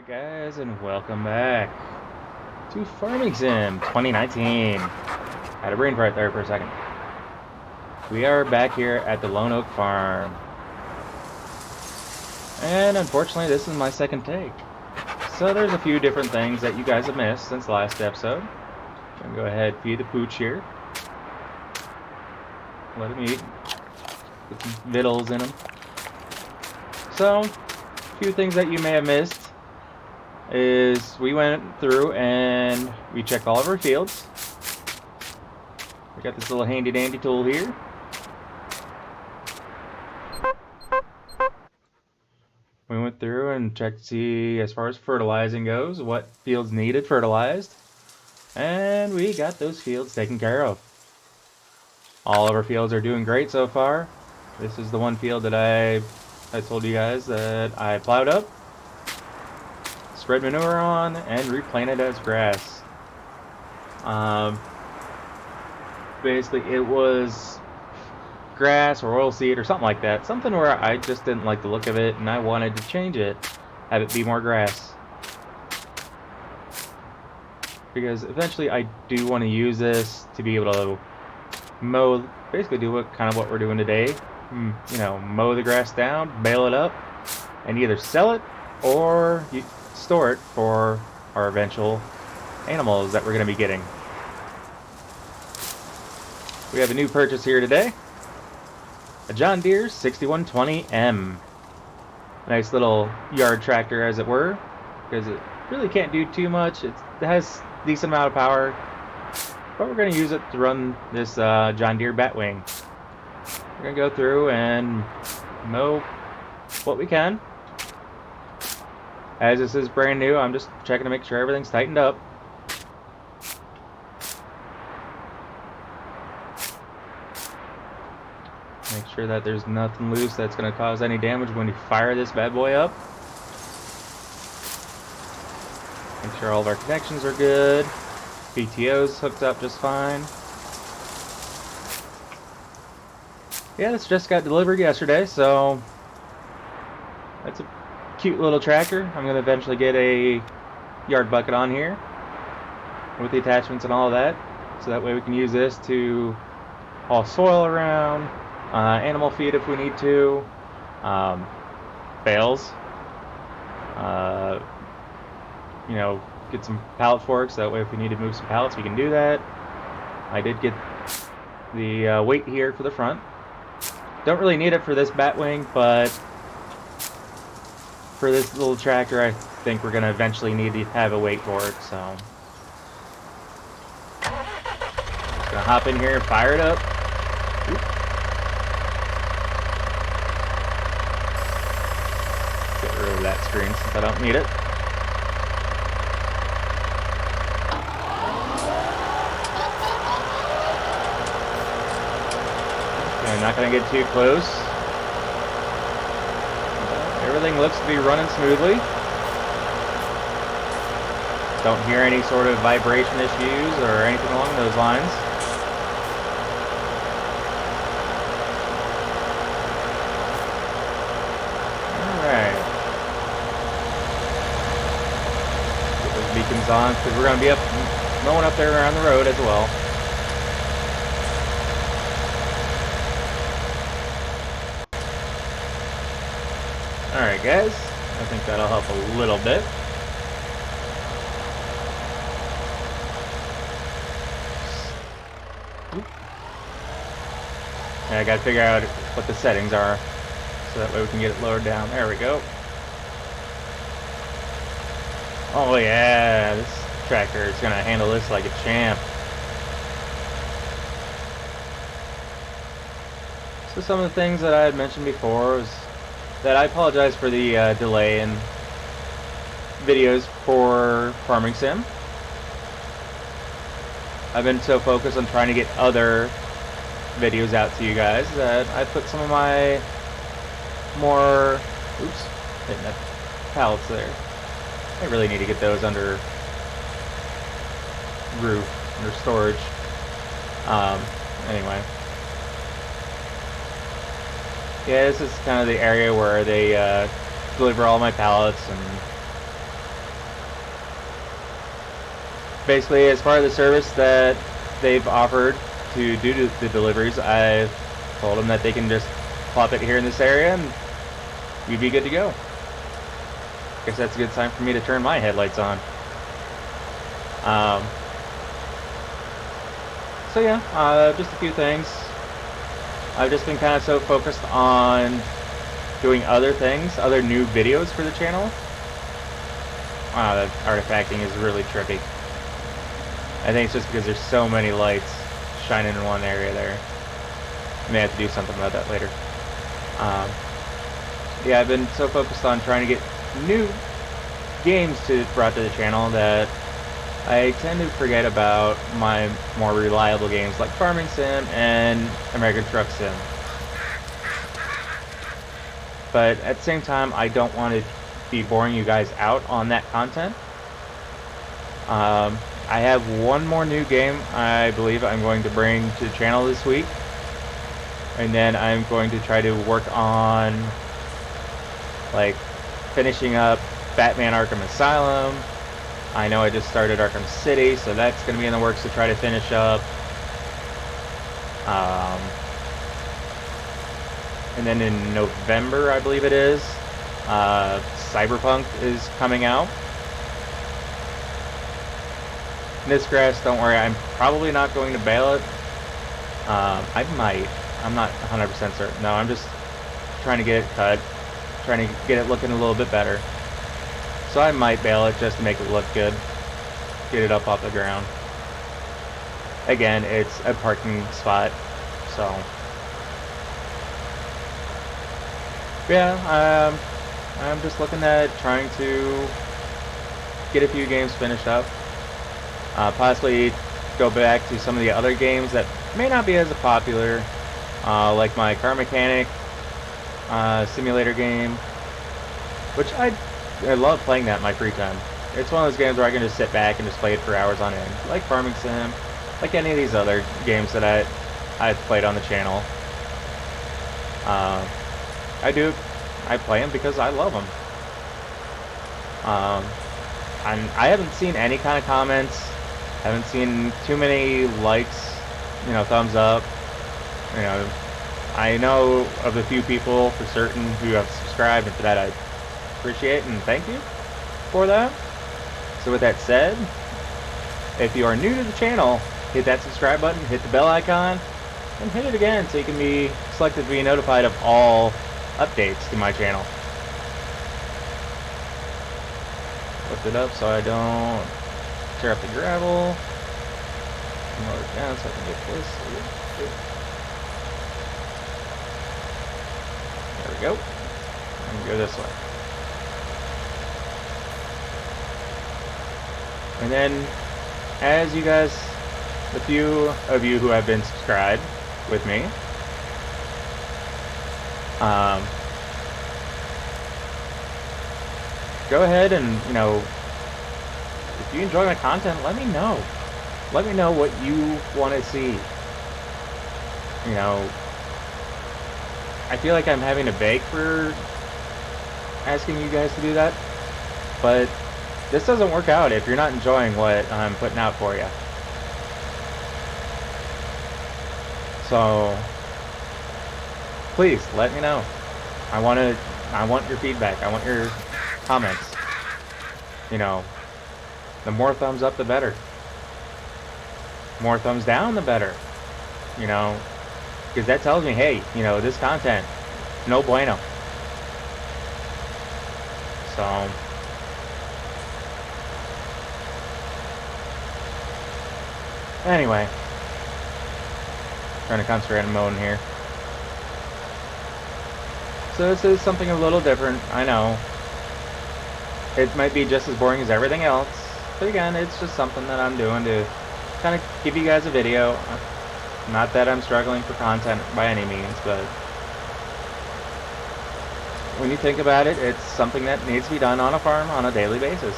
Guys, and welcome back to Farming Sim 2019. Had a brain fart there for a second. We are back here at the Lone Oak Farm. And unfortunately, this is my second take. So there's a few different things that you guys have missed since the last episode. I'm going to go ahead and feed the pooch here. Let him eat. Put some victuals in him. So, a few things that you may have missed is we went through and we checked all of our fields. We got this little handy dandy tool here. We went through and checked to see, as far as fertilizing goes, what fields needed fertilized. And we got those fields taken care of. All of our fields are doing great so far. This is the one field that I told you guys that I plowed up, spread manure on, and replanted as grass. Basically, it was grass or oilseed or something like that. Something where I just didn't like the look of it, and I wanted to change it, have it be more grass. Because eventually, I do want to use this to be able to mow, basically do what we're doing today. You know, mow the grass down, bale it up, and either sell it or store it for our eventual animals that we're going to be getting. We have a new purchase here today. A John Deere 6120M. A nice little yard tractor, as it were, because it really can't do too much. It has a decent amount of power, but we're going to use it to run this John Deere Batwing. We're going to go through and mow what we can. As this is brand new, I'm just checking to make sure everything's tightened up. Make sure that there's nothing loose that's going to cause any damage when we fire this bad boy up. Make sure all of our connections are good. PTO's hooked up just fine. Yeah, this just got delivered yesterday, so that's a cute little tractor. I'm going to eventually get a yard bucket on here with the attachments and all of that, so that way we can use this to haul soil around, animal feed if we need to, bales, you know, get some pallet forks, that way if we need to move some pallets we can do that. I did get the weight here for the front. Don't really need it for this Batwing, but for this little tractor I think we're going to eventually need to have a weight for it, so just going to hop in here and fire it up. Get rid of that screen since I don't need it. I'm not going to get too close. Everything looks to be running smoothly. Don't hear any sort of vibration issues or anything along those lines. Alright. Get those beacons on, because we're going to be mowing up there around the road as well. Alright guys, I think that'll help a little bit. Yeah, I gotta figure out what the settings are, so that way we can get it lowered down. There we go. Oh yeah, this tractor is gonna handle this like a champ. So some of the things that I had mentioned before was that I apologize for the delay in videos for Farming Sim. I've been so focused on trying to get other videos out to you guys that I put some of my more... Oops, hitting the pallets there. I really need to get those under roof, under storage. Anyway. Yeah, this is kind of the area where they deliver all my pallets and basically, as part of the service that they've offered to do the deliveries, I've told them that they can just plop it here in this area and we'd be good to go. Guess that's a good time for me to turn my headlights on. So yeah, just a few things. I've just been kind of so focused on doing other things, other new videos for the channel. The artifacting is really trippy. I think it's just because there's so many lights shining in one area there. I may have to do something about that later. Yeah, I've been so focused on trying to get new games brought to the channel that I tend to forget about my more reliable games like Farming Sim and American Truck Sim. But at the same time, I don't want to be boring you guys out on that content. I have one more new game I believe I'm going to bring to the channel this week. And then I'm going to try to work on like finishing up Batman Arkham Asylum. I know I just started Arkham City, so that's going to be in the works to try to finish up. And then in November, I believe it is, Cyberpunk is coming out. This grass, don't worry, I'm probably not going to bail it. I might. I'm not 100% certain. No, I'm just trying to get it cut, trying to get it looking a little bit better. So I might bail it just to make it look good, get it up off the ground. Again, it's a parking spot, so yeah, I'm just looking at trying to get a few games finished up. Possibly go back to some of the other games that may not be as popular, like my car mechanic simulator game, which I love playing that in my free time. It's one of those games where I can just sit back and just play it for hours on end, like Farming Sim, like any of these other games that I've played on the channel. I play them because I love them. And I haven't seen any kind of comments. Haven't seen too many likes, thumbs up. I know of a few people for certain who have subscribed, and for that I appreciate and thank you for that. So with that said, if you are new to the channel, hit that subscribe button, hit the bell icon, and hit it again so you can be selected to be notified of all updates to my channel. Lift it up so I don't tear up the gravel. Lower it down so I can get this. There we go. And go this way. And then, as you guys, the few of you who have been subscribed with me, go ahead and, if you enjoy my content, let me know. Let me know what you want to see. I feel like I'm having to beg for asking you guys to do that, but this doesn't work out if you're not enjoying what I'm putting out for you. So please let me know. I want your feedback. I want your comments. The more thumbs up, the better. More thumbs down, the better. Because that tells me, hey, this content, no bueno. So anyway, trying to concentrate on mowing here. So this is something a little different, I know. It might be just as boring as everything else, but again, it's just something that I'm doing to kind of give you guys a video. Not that I'm struggling for content by any means, but when you think about it, it's something that needs to be done on a farm on a daily basis.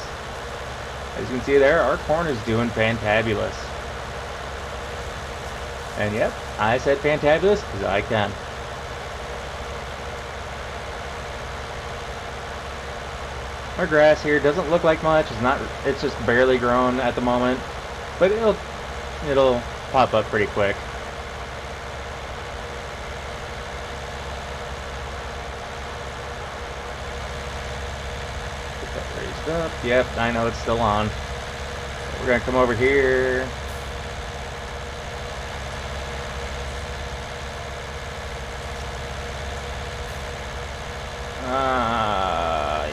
As you can see there, our corn is doing fantabulous. And yep, I said fantabulous because I can. Our grass here doesn't look like much. It's just barely grown at the moment. but it'll pop up pretty quick. Get that raised up. Yep, I know it's still on. We're gonna come over here.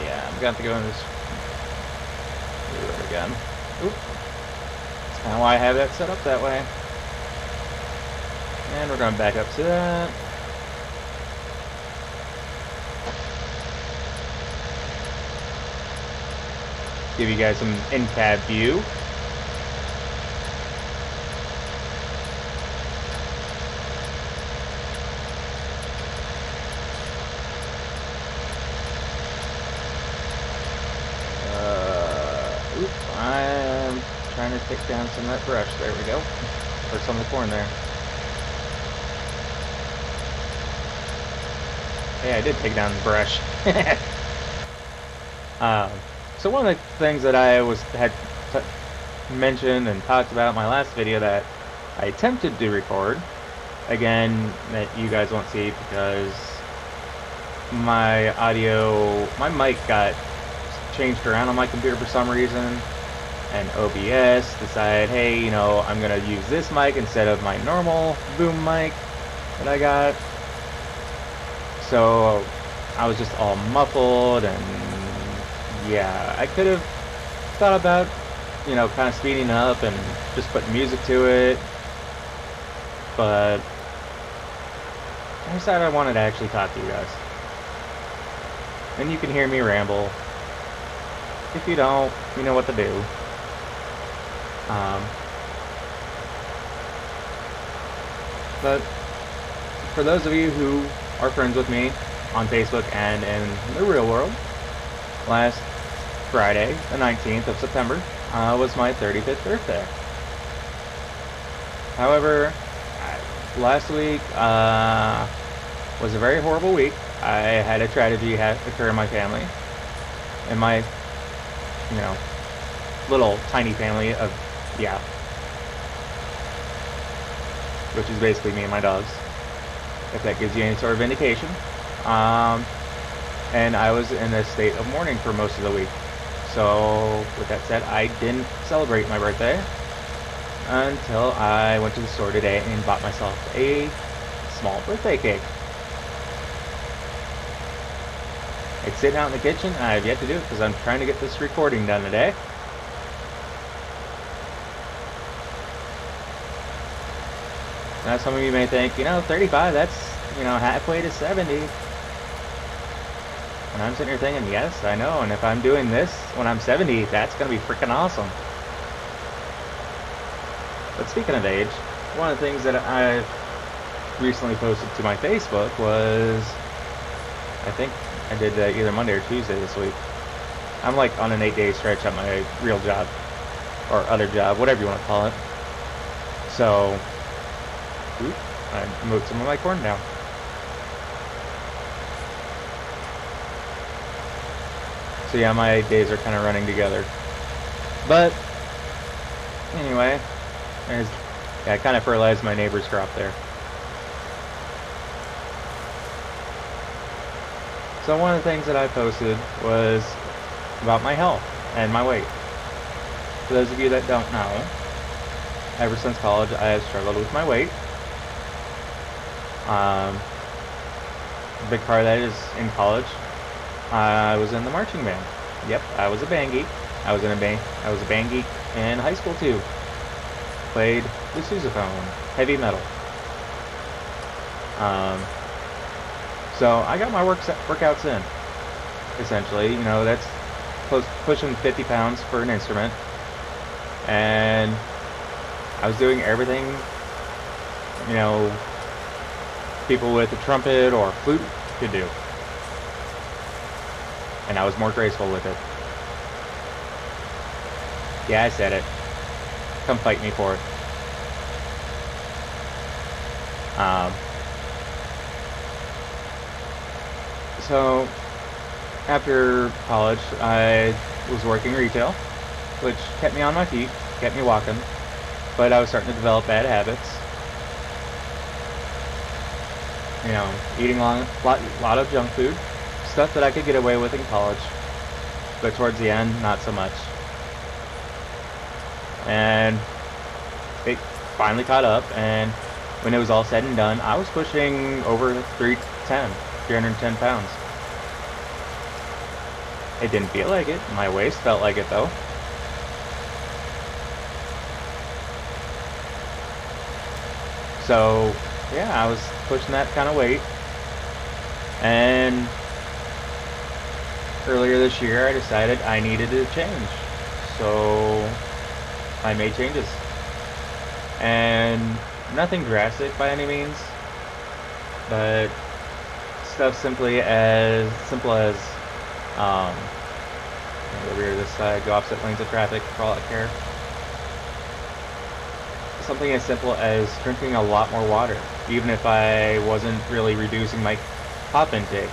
Yeah, I'm gonna have to go in this. Do it again. Oop. That's kind of why I have that set up that way. And we're going back up to that. Give you guys some in-cab view. I'm trying to take down some of that brush. There we go. Or some of the corn there. Yeah, I did take down the brush. So one of the things that I had mentioned and talked about in my last video that I attempted to record, again, that you guys won't see because my mic got changed around on my computer for some reason, and OBS decided, hey, you know, I'm gonna use this mic instead of my normal boom mic that I got. So I was just all muffled, and yeah, I could have thought about, you know, kind of speeding up and just putting music to it, but I decided I wanted to actually talk to you guys. And you can hear me ramble. If you don't, you know what to do. But for those of you who are friends with me on Facebook and in the real world, last Friday, the 19th of September, was my 35th birthday. However, last week was a very horrible week. I had a tragedy occur in my family. In my, you know, little tiny family of, yeah. Which is basically me and my dogs, if that gives you any sort of indication. And I was in a state of mourning for most of the week. So, with that said, I didn't celebrate my birthday until I went to the store today and bought myself a small birthday cake. It's sitting out in the kitchen, and I have yet to do it because I'm trying to get this recording done today. Now, some of you may think, you know, 35, that's, you know, halfway to 70. And I'm sitting here thinking, yes, I know, and if I'm doing this when I'm 70, that's going to be freaking awesome. But speaking of age, one of the things that I recently posted to my Facebook was, I think I did that either Monday or Tuesday this week. I'm like on an 8-day stretch at my real job, or other job, whatever you want to call it. So, I moved some of my corn down. So yeah, my days are kind of running together. But, anyway, I kind of fertilized my neighbor's crop there. So one of the things that I posted was about my health and my weight. For those of you that don't know, ever since college I have struggled with my weight. Big part of that is in college. I was in the marching band. Yep, I was a band geek. I was a band geek in high school too. Played the sousaphone, heavy metal. So I got my workouts in. Essentially, you know, that's pushing 50 pounds for an instrument, and I was doing everything, you know, people with a trumpet or flute could do. And I was more graceful with it. Yeah, I said it. Come fight me for it. So, after college, I was working retail, which kept me on my feet, kept me walking. but I was starting to develop bad habits. You know, eating a lot of junk food, stuff that I could get away with in college, but towards the end, not so much. And it finally caught up, and when it was all said and done, I was pushing over 310 pounds. It didn't feel like it. My waist felt like it, though. So, yeah, I was pushing that kind of weight. And earlier this year, I decided I needed to change. So, I made changes. And nothing drastic by any means, but stuff simple as go over here to this side, go opposite lanes of traffic for all I care. Something as simple as drinking a lot more water, even if I wasn't really reducing my pop intake,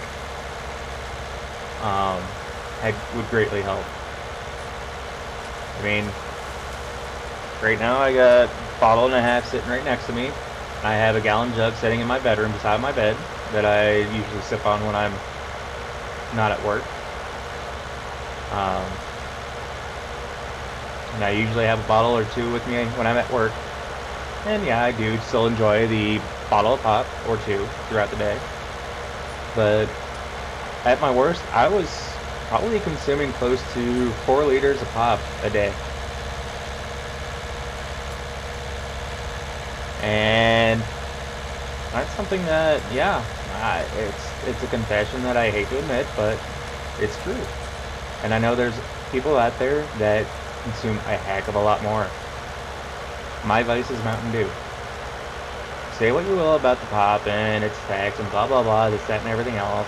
would greatly help. I mean, right now I got a bottle and a half sitting right next to me. I have a gallon jug sitting in my bedroom beside my bed that I usually sip on when I'm not at work. And I usually have a bottle or two with me when I'm at work. And yeah, I do still enjoy the bottle of pop or two throughout the day. But at my worst, I was probably consuming close to 4 liters of pop a day. And that's something that, yeah, it's a confession that I hate to admit, but it's true. And I know there's people out there that consume a heck of a lot more. My vice is Mountain Dew. Say what you will about the pop and its effects and blah blah blah, this, that, and everything else.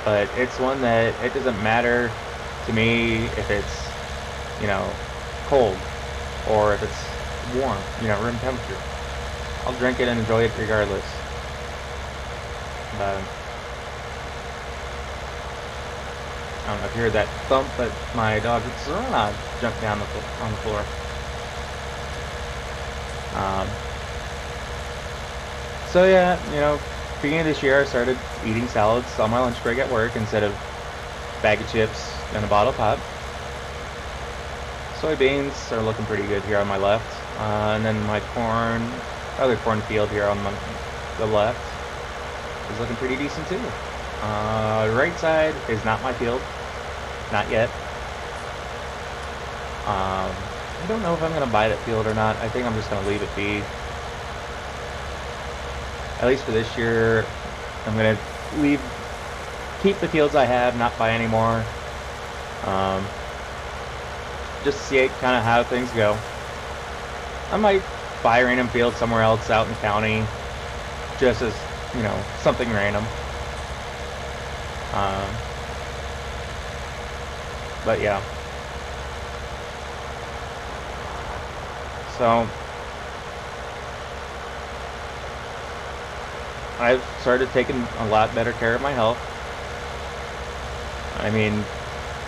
But it's one that it doesn't matter to me if it's, you know, cold or if it's warm, you know, room temperature. I'll drink it and enjoy it regardless. But I don't know if you heard that thump, but my dog jumped down on the floor. So yeah, you know, beginning of this year I started eating salads on my lunch break at work instead of bag of chips and a bottle of pop. Soybeans are looking pretty good here on my left, and then my other cornfield here on the left is looking pretty decent too. Right side is not my field, not yet. I don't know if I'm going to buy that field or not. I think I'm just going to leave it be. At least for this year, I'm going to keep the fields I have, not buy any more. Just to see kind of how things go. I might buy a random field somewhere else out in the county, just as, you know, something random. But yeah. So I've started taking a lot better care of my health. I mean,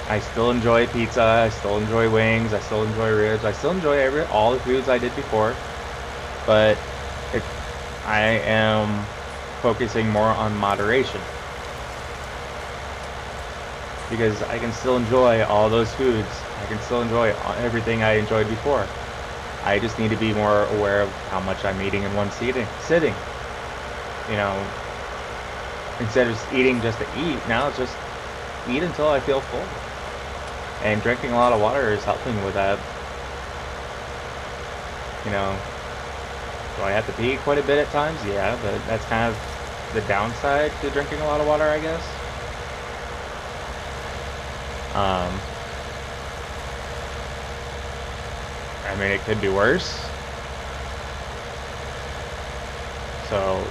I still enjoy pizza, I still enjoy wings, I still enjoy ribs, I still enjoy all the foods I did before, but I am focusing more on moderation. Because I can still enjoy all those foods, I can still enjoy everything I enjoyed before. I just need to be more aware of how much I'm eating in one sitting. You know, instead of just eating just to eat, now it's just eat until I feel full. And drinking a lot of water is helping with that. You know, do I have to pee quite a bit at times? Yeah, but that's kind of the downside to drinking a lot of water, I guess. I mean, it could be worse. So,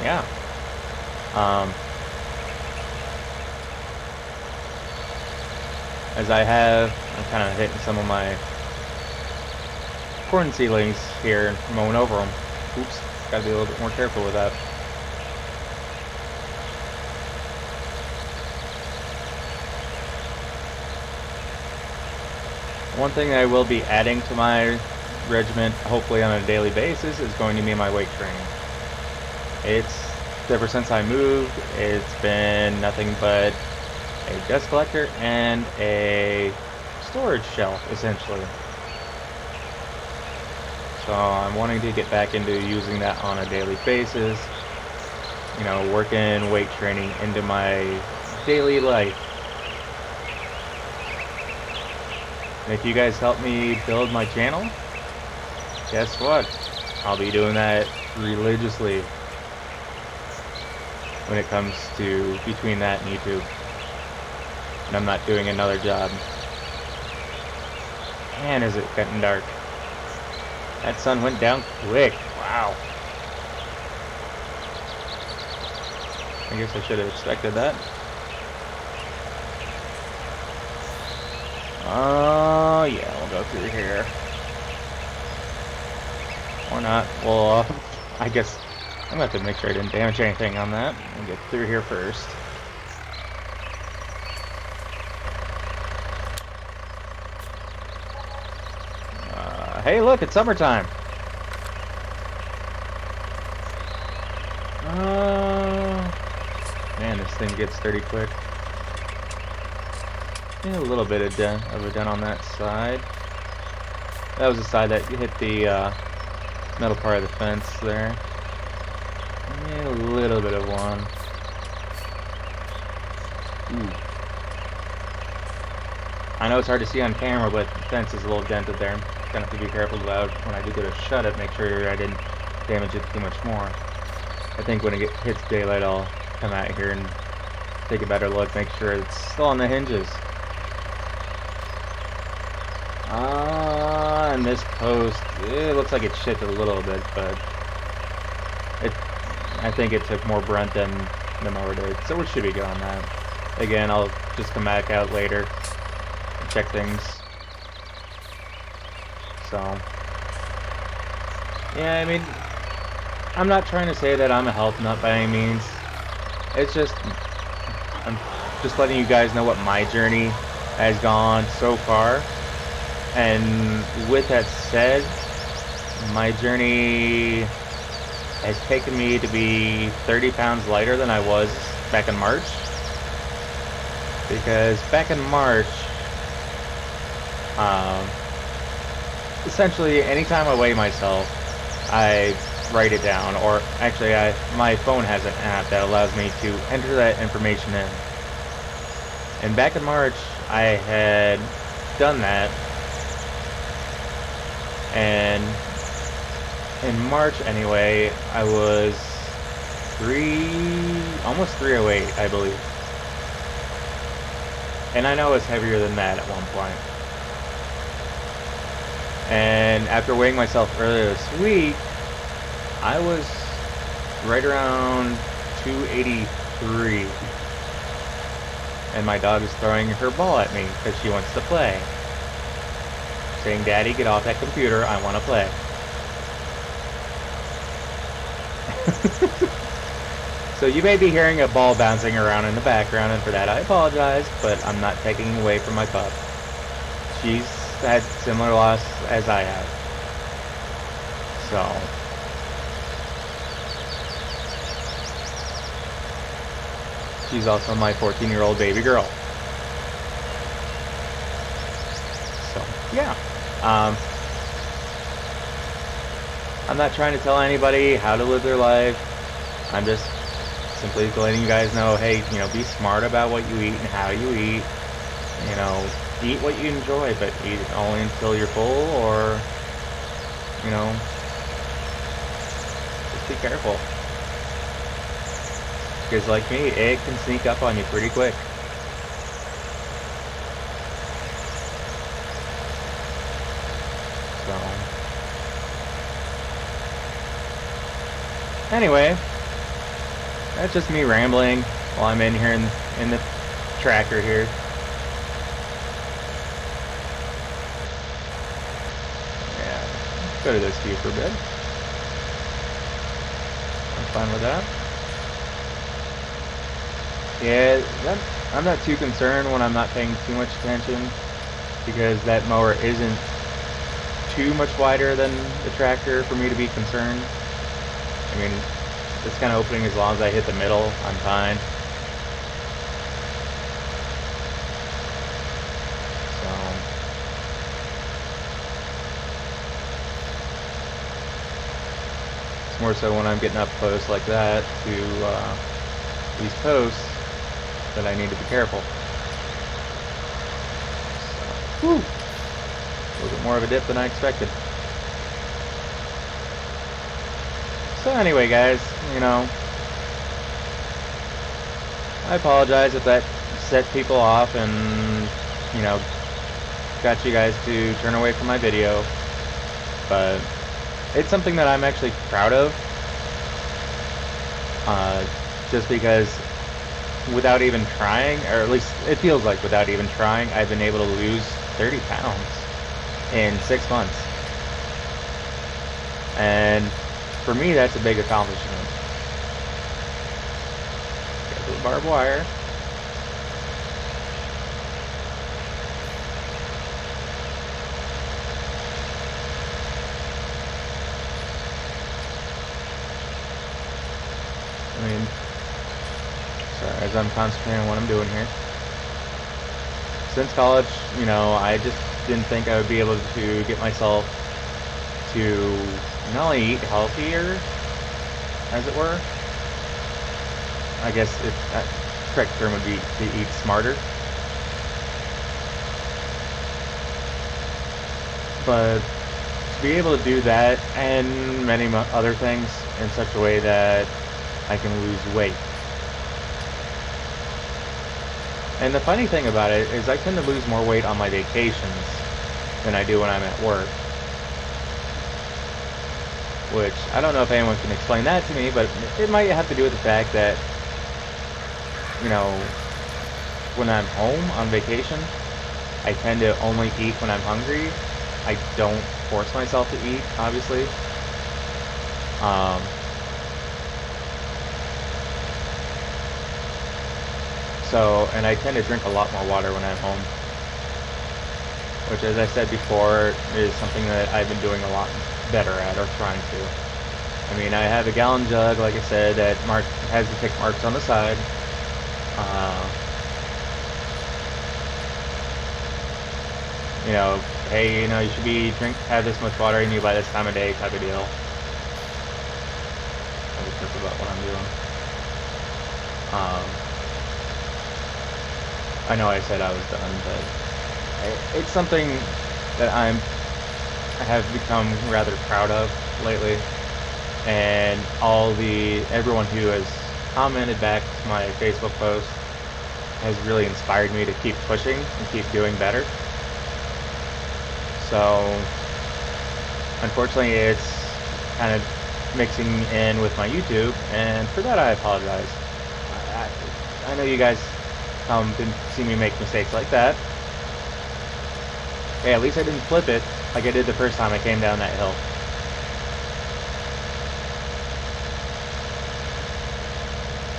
yeah. As I'm kind of hitting some of my corn seedlings here and mowing over them. Oops, gotta be a little bit more careful with that. One thing I will be adding to my regiment, hopefully on a daily basis, is going to be my weight training. It's, ever since I moved, it's been nothing but a dust collector and a storage shelf, essentially. So I'm wanting to get back into using that on a daily basis. You know, working weight training into my daily life. And if you guys help me build my channel, guess what? I'll be doing that religiously when it comes to between that and YouTube. And I'm not doing another job. Man, is it getting dark. That sun went down quick. Wow. I guess I should have expected that. Oh, yeah, we'll go through here. Or not. Well, I guess I'm going to have to make sure I didn't damage anything on that. We'll get through here first. Hey, look, it's summertime. Man, this thing gets dirty quick. Yeah, a little bit of a dent on that side. That was the side that hit the metal part of the fence there. Yeah, a little bit of one. Ooh. I know it's hard to see on camera, but the fence is a little dented there. Gonna have to be careful about when I do go to shut it, make sure I didn't damage it too much more. I think when it hits daylight, I'll come out here and take a better look, make sure it's still on the hinges. And this post, it looks like it chipped a little bit, but I think it took more brunt than the mower did, so we should be good on that. Again, I'll just come back out later and check things. So, yeah, I mean, I'm not trying to say that I'm a health nut by any means. It's just, I'm just letting you guys know what my journey has gone so far. And with that said, my journey has taken me to be 30 pounds lighter than I was back in March. Because back in March, essentially anytime I weigh myself, I write it down, or actually my phone has an app that allows me to enter that information in. And back in March, I had done that, and in March anyway, I was almost 308, I believe. And I know it's heavier than that at one point. And after weighing myself earlier this week, I was right around 283. And my dog is throwing her ball at me because she wants to play. Saying, "Daddy, get off that computer, I want to play." So you may be hearing a ball bouncing around in the background, and for that I apologize, but I'm not taking away from my pup. She's had similar loss as I have. So she's also my 14-year-old baby girl. So yeah. I'm not trying to tell anybody how to live their life. I'm just simply letting you guys know, hey, you know, be smart about what you eat and how you eat. You know, eat what you enjoy, but eat it only until you're full, or, you know, just be careful. Because like me, it can sneak up on you pretty quick. So, anyway, that's just me rambling while I'm in here in the tractor here. Yeah, go to this view for a bit. I'm fine with that. Yeah, I'm not too concerned when I'm not paying too much attention. because that mower isn't too much wider than the tractor for me to be concerned. I mean, this kind of opening, as long as I hit the middle, I'm fine. So it's more so when I'm getting up close like that to these posts that I need to be careful. So, whew, a little bit more of a dip than I expected. So anyway, guys, you know, I apologize if that set people off and, you know, got you guys to turn away from my video, but it's something that I'm actually proud of, just because without even trying, or at least it feels like without even trying, I've been able to lose 30 pounds in 6 months. And for me, that's a big accomplishment. Got a little barbed wire. I mean, sorry, as I'm concentrating on what I'm doing here. Since college, you know, I just didn't think I would be able to get myself to not only eat healthier, as it were. I guess the correct term would be to eat smarter. But to be able to do that and many other things in such a way that I can lose weight. And the funny thing about it is I tend to lose more weight on my vacations than I do when I'm at work. Which, I don't know if anyone can explain that to me, but it might have to do with the fact that, you know, when I'm home on vacation, I tend to only eat when I'm hungry. I don't force myself to eat, obviously. So, and I tend to drink a lot more water when I'm home, which, as I said before, is something that I've been doing a lot better at, or trying to. I mean, I have a gallon jug, like I said, that has the tick marks on the side. You know, hey, you know, you should have this much water in you by this time of day, type of deal. I'll be careful about what I'm doing. I know I said I was done, but it's something that I have become rather proud of lately, and everyone who has commented back to my Facebook post has really inspired me to keep pushing and keep doing better. So unfortunately, it's kind of mixing in with my YouTube, and for that I apologize. I know you guys didn't see me make mistakes like that. Hey, at least I didn't flip it like I did the first time I came down that hill.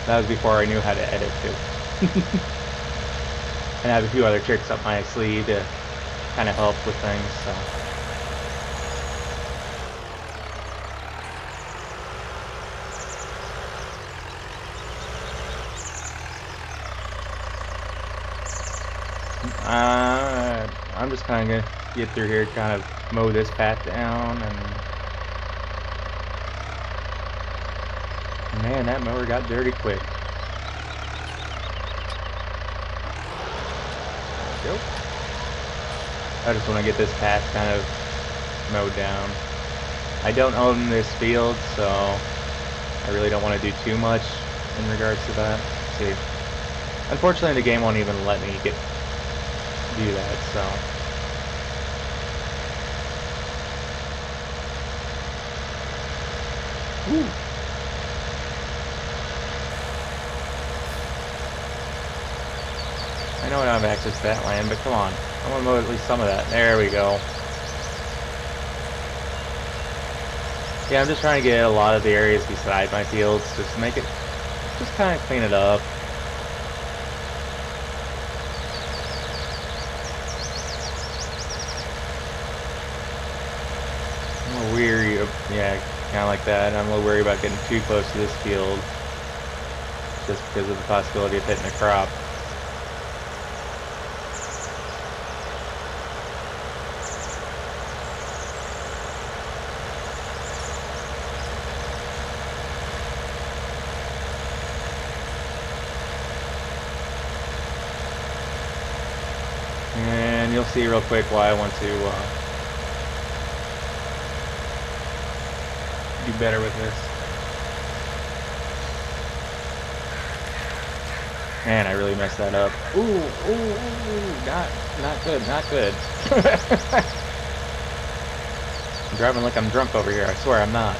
That was before I knew how to edit too. And I have a few other tricks up my sleeve to kind of help with things, so. I'm just kind of gonna get through here, kind of mow this path down, and man, that mower got dirty quick. There we go. I just want to get this path kind of mowed down. I don't own this field, so I really don't want to do too much in regards to that. Let's see. Unfortunately, the game won't even let me do that, so. Woo. I know I don't have access to that land, but come on. I want to mow at least some of that. There we go. Yeah, I'm just trying to get a lot of the areas beside my fields just to make it, just kind of clean it up. weary of, yeah, kind of like that. I'm a little worried about getting too close to this field, just because of the possibility of hitting a crop. And you'll see real quick why I want to do better with this. Man, I really messed that up. Ooh, not good, not good. I'm driving like I'm drunk over here. I swear I'm not.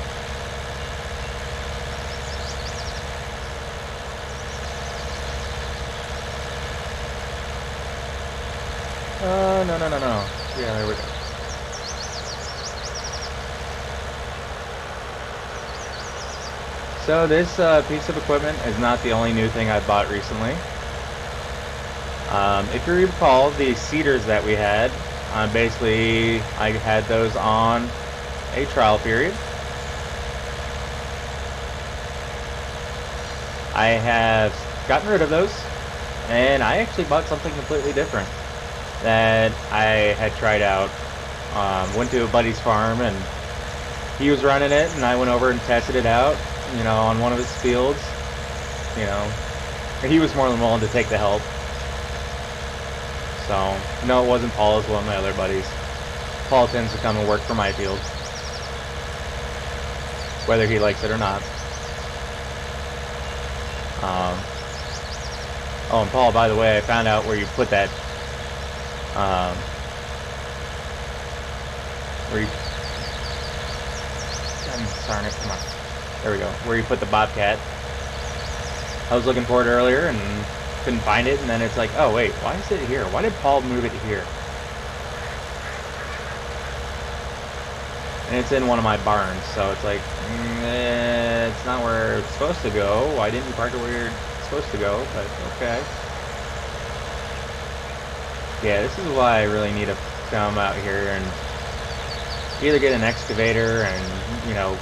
No. Yeah, there we go. So this piece of equipment is not the only new thing I bought recently. If you recall, the seeders that we had, basically I had those on a trial period. I have gotten rid of those, and I actually bought something completely different that I had tried out. Went to a buddy's farm and he was running it, and I went over and tested it out, you know, on one of his fields. You know, he was more than willing to take the help. So, no, it wasn't Paul, it was one of my other buddies. Paul tends to come and work for my field, whether he likes it or not. Oh, and Paul, by the way, I found out where you put that, where you, darn it, come on. There we go, where you put the Bobcat. I was looking for it earlier and couldn't find it, and then it's like, oh wait, why is it here? Why did Paul move it here? And it's in one of my barns, so it's like, it's not where it's supposed to go. Why didn't you park it where you're supposed to go? But okay. Yeah, this is why I really need to come out here and either get an excavator and, you know,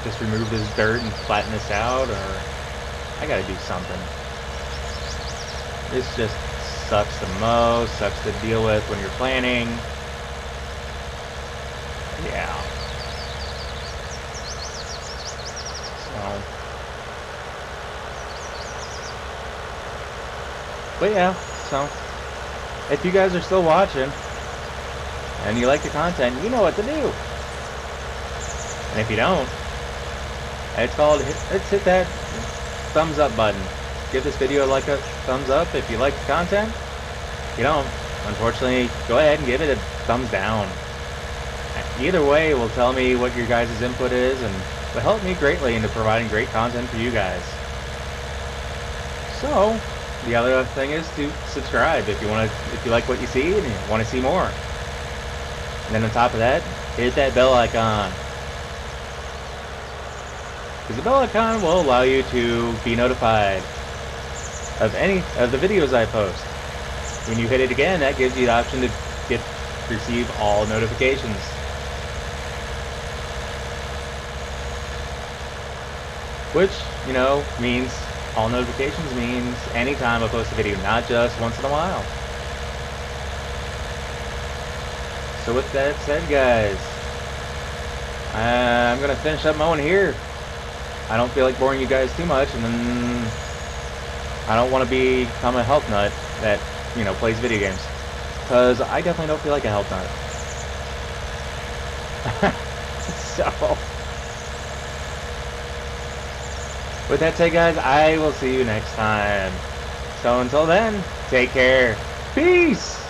just remove this dirt and flatten this out, or I gotta do something. This just sucks to mow, sucks to deal with when you're planning. Yeah. So. But yeah, so if you guys are still watching and you like the content, you know what to do. And if you don't, let's hit that thumbs up button. Give this video like a thumbs up if you like the content. If you don't, unfortunately, go ahead and give it a thumbs down. Either way will tell me what your guys' input is, and will help me greatly into providing great content for you guys. So, the other thing is to subscribe if you like what you see and you want to see more. And then on top of that, hit that bell icon. Because the bell icon will allow you to be notified of any of the videos I post. When you hit it again, that gives you the option to receive all notifications. Which, you know, means all notifications means anytime I post a video, not just once in a while. So with that said, guys, I'm gonna finish up mowing here. I don't feel like boring you guys too much, and then I don't want to become a health nut that, you know, plays video games, because I definitely don't feel like a health nut. So with that said, guys, I will see you next time. So until then, take care. Peace!